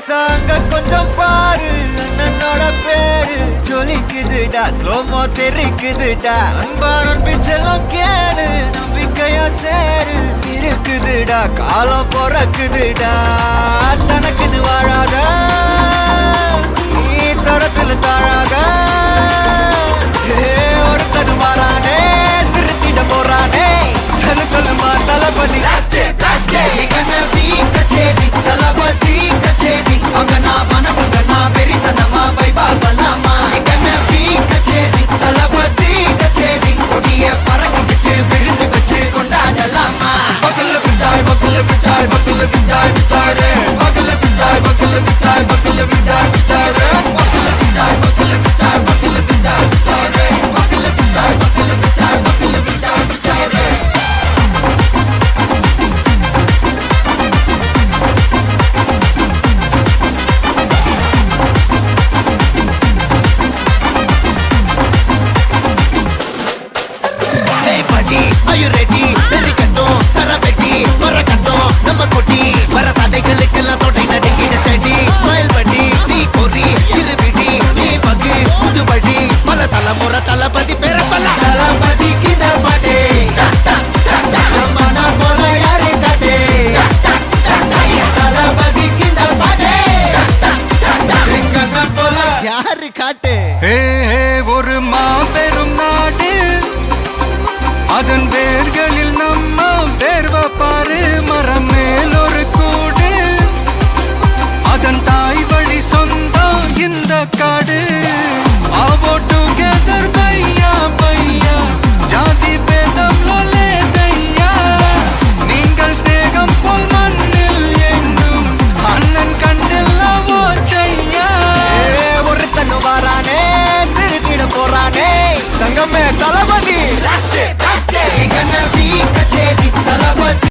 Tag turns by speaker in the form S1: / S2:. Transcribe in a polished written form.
S1: சாங்க கொஞ்சம் பாரு அண்ணனோட பேரு ஜொலிக்குதுடா ஸ்லோமோ தெரிக்குதுடா அன்பாரன் பிச்செல்லாம் கேளு நம்பிக்கையா சேரு இருக்குதுடா காலம் பொறக்குதுடா தனக்குன்னு வாழாத நீ தரத்துல தாழாத ஒருத்தனு மாறானே திருத்திட போறானே தனு தலுமா தளபதி கச்சேரி தளபதி கச்சேரி அங்கனா வனங்கனா வெறித்தனமா வைபா பலாமா கச்சேரி தளபதி கச்சேரி கொடிய பறக்க விட்டு விருந்து வச்சு கொண்டாடலாமா பக்கல்ல விட்டாய் பக்கல்ல விட்டாய் பக்கல்ல விட்டாய் விட்டாரே பக்கல்ல விட்டாய் பக்கல்ல விட்டாய் பக்கல்ல விட்டாய் விட்டாரே பக்கல்ல விட்டாய் பக்கல்ல விட்டாய் பக்கல்ல விட்டாய் விட்டாரே பக்கல்ல விட்டாய் பக்கல்ல விட்டாய் பக்கல்ல விட்டாய் விட்டாரே Are you ready? Derikattom, Saraveti, Marakattom, Namma Koti, Varathadegalukkellam thodai nadingida steady, smile buddy, nee kori, iruvidi, nee pagi, pudubadi, pala talamura talapati pera solla. Talapati kinda pade, namana pola yare kade, talapati kinda pade, engana pola yaru kaate. ஒரு மாபெரும் நாடு அதன் வேர்களில் நம்ம வேர்வ பாரு மரம் மேல் ஒரு கூடு அதன் தாய் வழி சொந்தம் இந்த காடு ஆவோ டுகெதர் பையா பையா ஜாதி பேதம் லோலே தையா நீங்கள் ஸ்நேகம் போல் மண்ணில் எங்கும் அண்ணன் கண்ணில் ஓச்சையா ஒருத்தனு வாரானே திருத்திட போறானே தங்கமே தளபதி கண்ண